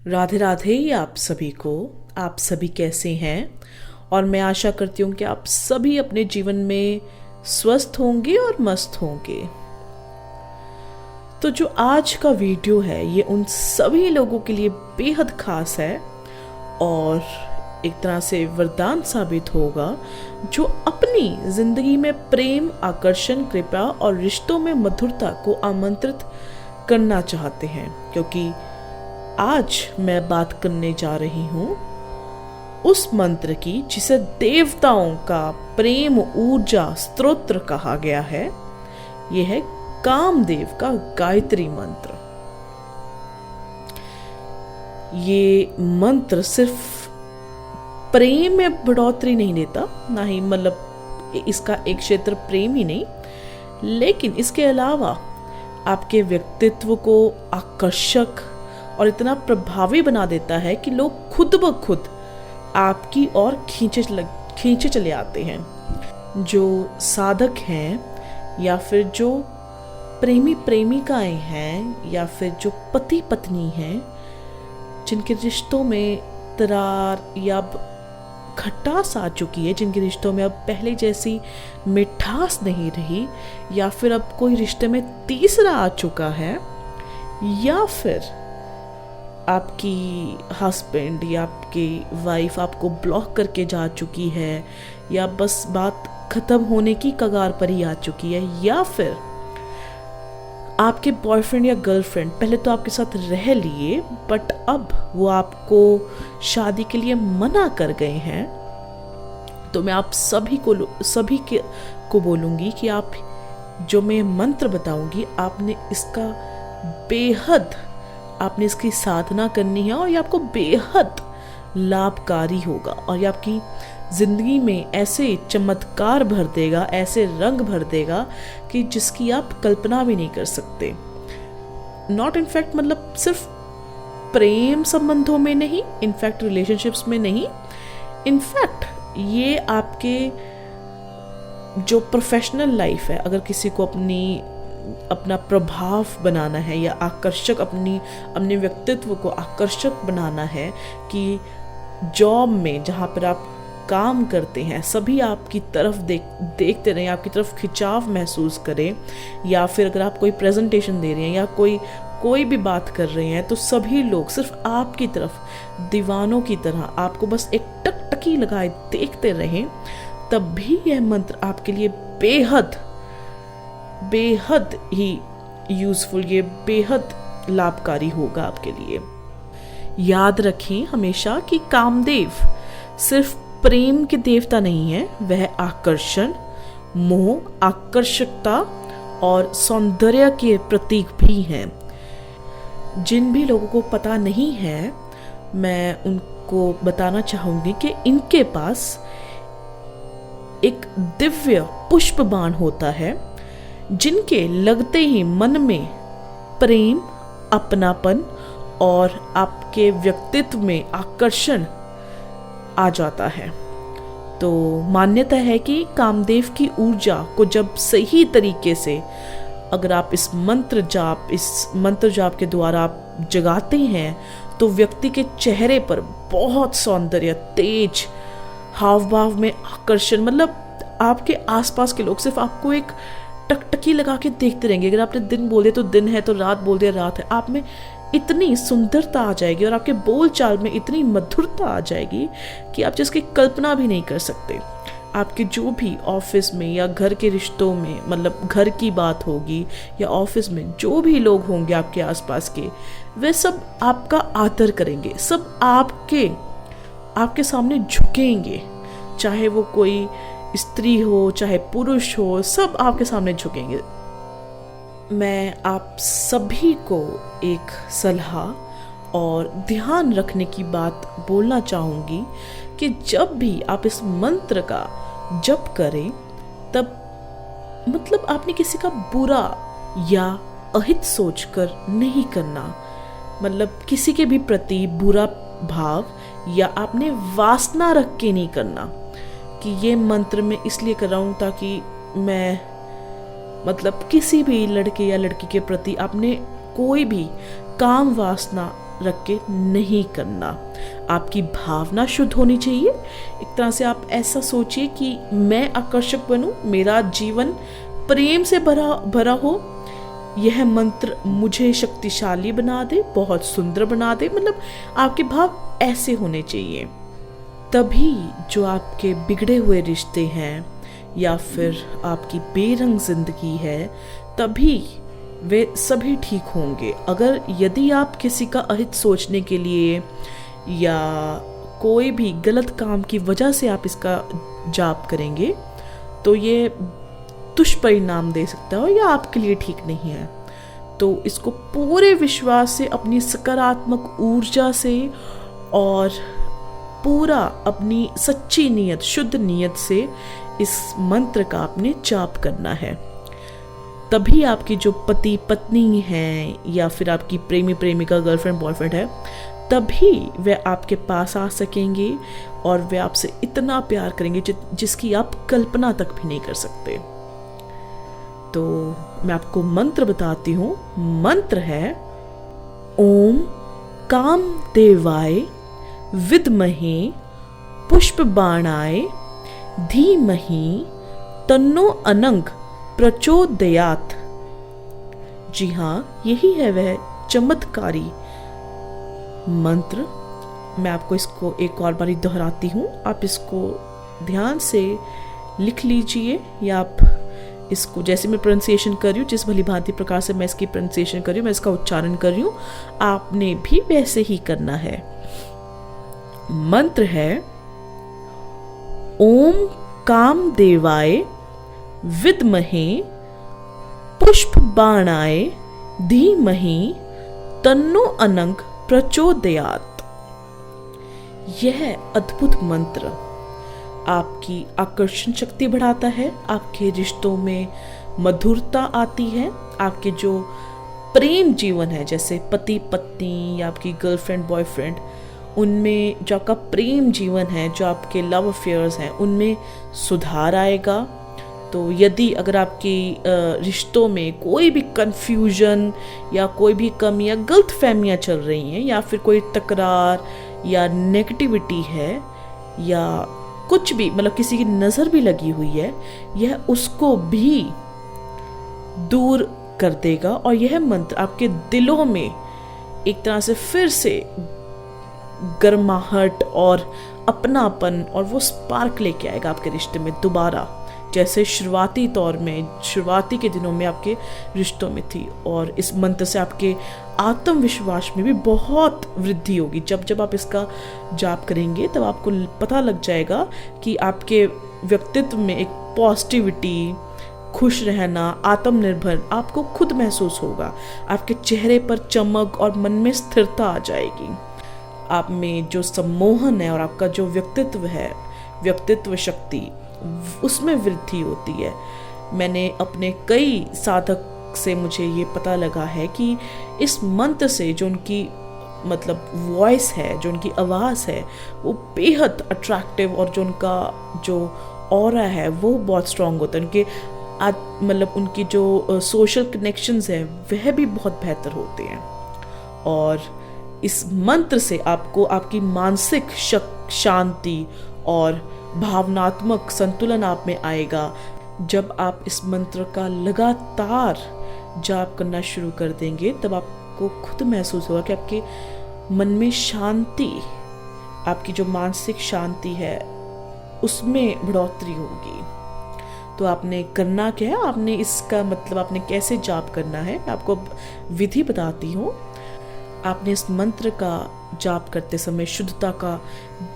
राधे राधे आप सभी को। आप सभी कैसे हैं? और मैं आशा करती हूँ कि आप सभी अपने जीवन में स्वस्थ होंगे और मस्त होंगे। तो जो आज का वीडियो है ये उन सभी लोगों के लिए बेहद खास है और एक तरह से वरदान साबित होगा जो अपनी जिंदगी में प्रेम, आकर्षण, कृपा और रिश्तों में मधुरता को आमंत्रित करना चाहते हैं। क्योंकि आज मैं बात करने जा रही हूँ उस मंत्र की जिसे देवताओं का प्रेम ऊर्जा स्तोत्र कहा गया है। यह है कामदेव का गायत्री मंत्र। ये मंत्र सिर्फ प्रेम में बढ़ोतरी नहीं देता, ना ही मतलब इसका एक क्षेत्र प्रेम ही नहीं, लेकिन इसके अलावा आपके व्यक्तित्व को आकर्षक और इतना प्रभावी बना देता है कि लोग खुद ब खुद आपकी ओर खींचे चले आते हैं। जो साधक हैं या फिर जो प्रेमी प्रेमिकाएं हैं या फिर जो पति पत्नी हैं जिनके रिश्तों में दरार या खटास आ चुकी है, जिनके रिश्तों में अब पहले जैसी मिठास नहीं रही, या फिर अब कोई रिश्ते में तीसरा आ चुका है, या फिर आपकी हस्बैंड या आपकी वाइफ आपको ब्लॉक करके जा चुकी है, या बस बात खत्म होने की कगार पर ही आ चुकी है, या फिर आपके बॉयफ्रेंड या गर्लफ्रेंड पहले तो आपके साथ रह लिए बट अब वो आपको शादी के लिए मना कर गए हैं। तो मैं आप सभी को बोलूँगी कि आप जो मैं मंत्र बताऊँगी आपने इसकी साधना करनी है और ये आपको बेहद लाभकारी होगा और ये आपकी जिंदगी में ऐसे चमत्कार भर देगा, ऐसे रंग भर देगा कि जिसकी आप कल्पना भी नहीं कर सकते। नॉट इनफैक्ट मतलब सिर्फ प्रेम संबंधों में नहीं, इनफैक्ट रिलेशनशिप्स में नहीं, इनफैक्ट ये आपके जो प्रोफेशनल लाइफ है, अगर किसी को अपना प्रभाव बनाना है या आकर्षक अपने व्यक्तित्व को आकर्षक बनाना है कि जॉब में जहाँ पर आप काम करते हैं सभी आपकी तरफ देखते रहें, आपकी तरफ खिंचाव महसूस करें, या फिर अगर आप कोई प्रेजेंटेशन दे रहे हैं या कोई भी बात कर रहे हैं तो सभी लोग सिर्फ आपकी तरफ दीवानों की तरह आपको बस एक टकटकी लगाए देखते रहें, तब भी यह मंत्र आपके लिए बेहद ही यूजफुल, ये बेहद लाभकारी होगा आपके लिए। याद रखें हमेशा कि कामदेव सिर्फ प्रेम के देवता नहीं है, वह आकर्षण, मोह, आकर्षकता और सौंदर्य के प्रतीक भी हैं। जिन भी लोगों को पता नहीं है मैं उनको बताना चाहूंगी कि इनके पास एक दिव्य पुष्प बाण होता है जिनके लगते ही मन में प्रेम, अपनापन और आपके व्यक्तित्व में आकर्षण आ जाता है। तो मान्यता है कि कामदेव की ऊर्जा को जब सही तरीके से अगर आप इस मंत्र जाप के द्वारा आप जगाते हैं तो व्यक्ति के चेहरे पर बहुत सौंदर्य, तेज, हाव भाव में आकर्षण, मतलब आपके आसपास के लोग सिर्फ आपको एक टकटकी लगा के देखते रहेंगे। अगर आपने दिन बोल दिया तो दिन है, तो रात बोल दिया रात है। आप में इतनी सुंदरता आ जाएगी और आपके बोल चाल में इतनी मधुरता आ जाएगी कि आप जिसकी कल्पना भी नहीं कर सकते। आपके जो भी ऑफिस में या घर के रिश्तों में, मतलब घर की बात होगी या ऑफिस में जो भी लोग होंगे आपके आसपास के, वे सब आपका आदर करेंगे, सब आपके सामने झुकेंगे, चाहे वो कोई स्त्री हो चाहे पुरुष हो, सब आपके सामने झुकेंगे। मैं आप सभी को एक सलाह और ध्यान रखने की बात बोलना चाहूँगी कि जब भी आप इस मंत्र का जप करें तब मतलब आपने किसी का बुरा या अहित सोचकर नहीं करना, मतलब किसी के भी प्रति बुरा भाव या आपने वासना रख के नहीं करना कि ये मंत्र मैं इसलिए कर रहा हूँ ताकि मैं मतलब किसी भी लड़के या लड़की के प्रति आपने कोई भी काम वासना रख के नहीं करना। आपकी भावना शुद्ध होनी चाहिए। एक तरह से आप ऐसा सोचिए कि मैं आकर्षक बनूं, मेरा जीवन प्रेम से भरा हो, यह मंत्र मुझे शक्तिशाली बना दे, बहुत सुंदर बना दे। मतलब आपके भाव ऐसे होने चाहिए। तभी जो आपके बिगड़े हुए रिश्ते हैं या फिर आपकी बेरंग जिंदगी है, तभी वे सभी ठीक होंगे। अगर यदि आप किसी का अहित सोचने के लिए या कोई भी गलत काम की वजह से आप इसका जाप करेंगे, तो ये दुष्परिणाम दे सकता है या आपके लिए ठीक नहीं है। तो इसको पूरे विश्वास से, अपनी सकारात्मक ऊर्जा से और पूरा अपनी सच्ची नीयत, शुद्ध नीयत से इस मंत्र का आपने जाप करना है। तभी आपकी जो पति पत्नी है या फिर आपकी प्रेमी प्रेमिका, गर्लफ्रेंड बॉयफ्रेंड है, तभी वे आपके पास आ सकेंगे और वे आपसे इतना प्यार करेंगे जिसकी आप कल्पना तक भी नहीं कर सकते। तो मैं आपको मंत्र बताती हूँ। मंत्र है ओम कामदेवाय विद्महे पुष्पबाणाय धीमहि तन्नो अनंग प्रचोदयात। जी हाँ, यही है वह चमत्कारी मंत्र। मैं आपको इसको एक और बारी दोहराती हूँ, आप इसको ध्यान से लिख लीजिए या आप इसको, जैसे मैं प्रोनाउंसिएशन कर रही हूँ, जिस भली भांति प्रकार से मैं इसकी प्रोनाउंसिएशन कर रही हूँ, मैं इसका उच्चारण कर रही हूँ, आपने भी वैसे ही करना है। मंत्र है ओम कामदेवाय विद्महे पुष्पबाणाय धीमहि तन्नो अनंग प्रचोदयात। यह अद्भुत मंत्र आपकी आकर्षण शक्ति बढ़ाता है, आपके रिश्तों में मधुरता आती है, आपके जो प्रेम जीवन है, जैसे पति पत्नी या आपकी गर्लफ्रेंड बॉयफ्रेंड, उनमें जो आपका प्रेम जीवन है, जो आपके लव अफेयर्स हैं, उनमें सुधार आएगा। तो यदि अगर आपकी रिश्तों में कोई भी कंफ्यूजन या कोई भी कमी या गलत फहमियाँ चल रही हैं, या फिर कोई तकरार या नेगेटिविटी है या कुछ भी, मतलब किसी की नज़र भी लगी हुई है, यह उसको भी दूर कर देगा। और यह मंत्र आपके दिलों में एक तरह से फिर से गर्माहट और अपनापन और वो स्पार्क लेके आएगा आपके रिश्ते में दोबारा, जैसे शुरुआती तौर में, शुरुआती के दिनों में आपके रिश्तों में थी। और इस मंत्र से आपके आत्मविश्वास में भी बहुत वृद्धि होगी। जब जब आप इसका जाप करेंगे तब आपको पता लग जाएगा कि आपके व्यक्तित्व में एक पॉजिटिविटी, खुश रहना, आत्मनिर्भर आपको खुद महसूस होगा। आपके चेहरे पर चमक और मन में स्थिरता आ जाएगी। आप में जो सम्मोहन है और आपका जो व्यक्तित्व है, व्यक्तित्व शक्ति, उसमें वृद्धि होती है। मैंने अपने कई साधक से मुझे ये पता लगा है कि इस मंत्र से जो उनकी मतलब वॉइस है, जो उनकी आवाज़ है, वो बेहद अट्रैक्टिव, और जो उनका जो ऑरा है वो बहुत स्ट्रांग होता है। उनके मतलब उनकी जो सोशल कनेक्शंस हैं वह भी बहुत बेहतर होते हैं। और इस मंत्र से आपको आपकी मानसिक शांति और भावनात्मक संतुलन आप में आएगा। जब आप इस मंत्र का लगातार जाप करना शुरू कर देंगे तब आपको खुद महसूस होगा कि आपके मन में शांति, आपकी जो मानसिक शांति है उसमें बढ़ोतरी होगी। तो आपने करना क्या है, आपने इसका मतलब आपने कैसे जाप करना है, मैं आपको विधि बताती हूँ। आपने इस मंत्र का जाप करते समय शुद्धता का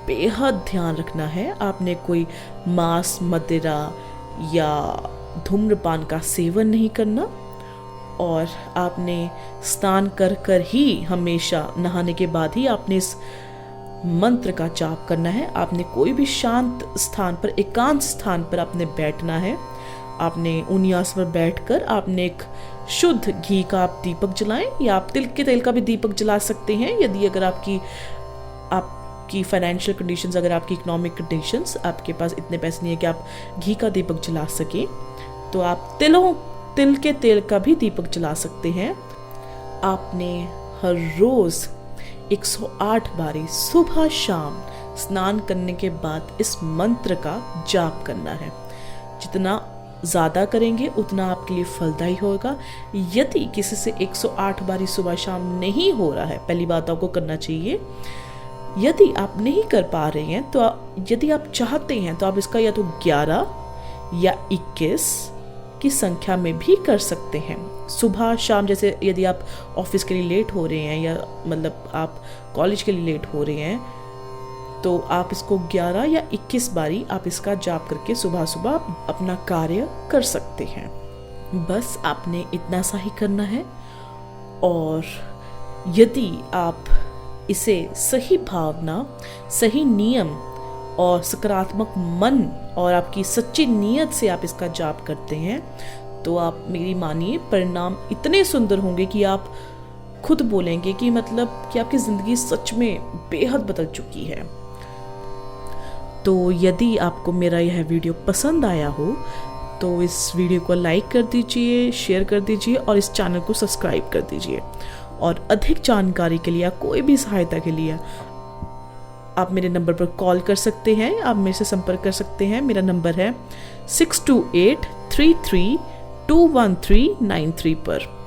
बेहद ध्यान रखना है। आपने कोई मांस, मदिरा या धूम्रपान का सेवन नहीं करना, और आपने स्नान कर कर ही, हमेशा नहाने के बाद ही आपने इस मंत्र का जाप करना है। आपने कोई भी शांत स्थान पर, एकांत स्थान पर आपने बैठना है। आपने उनियास पर बैठकर आपने एक शुद्ध घी का आप दीपक जलाएं, या आप तिल के तेल का भी दीपक जला सकते हैं। यदि अगर आपकी फाइनेंशियल कंडीशंस, अगर आपकी इकोनॉमिक कंडीशंस, आपके पास इतने पैसे नहीं है कि आप घी का दीपक जला सकें, तो आप तिल के तेल का भी दीपक जला सकते हैं। आपने हर रोज 108 बारी सुबह शाम स्नान करने के बाद इस मंत्र का जाप करना है। जितना ज़्यादा करेंगे उतना आपके लिए फलदायी होगा। यदि किसी से 108 बारी सुबह शाम नहीं हो रहा है, पहली बात आपको करना चाहिए। यदि आप नहीं कर पा रहे हैं तो यदि आप चाहते हैं तो आप इसका या तो 11 या 21 की संख्या में भी कर सकते हैं। सुबह शाम, जैसे यदि आप ऑफिस के लिए लेट हो रहे हैं या मतलब आप कॉलेज के लिए लेट हो रहे हैं, तो आप इसको 11 या 21 बारी आप इसका जाप करके सुबह सुबह अपना कार्य कर सकते हैं। बस आपने इतना सा ही करना है। और यदि आप इसे सही भावना, सही नियम और सकारात्मक मन और आपकी सच्ची नीयत से आप इसका जाप करते हैं, तो आप मेरी मानिए परिणाम इतने सुंदर होंगे कि आप खुद बोलेंगे कि मतलब कि आपकी ज़िंदगी सच में बेहद बदल चुकी है। तो यदि आपको मेरा यह वीडियो पसंद आया हो तो इस वीडियो को लाइक कर दीजिए, शेयर कर दीजिए और इस चैनल को सब्सक्राइब कर दीजिए। और अधिक जानकारी के लिए, कोई भी सहायता के लिए आप मेरे नंबर पर कॉल कर सकते हैं, आप मेरे से संपर्क कर सकते हैं। मेरा नंबर है 6283321393 पर।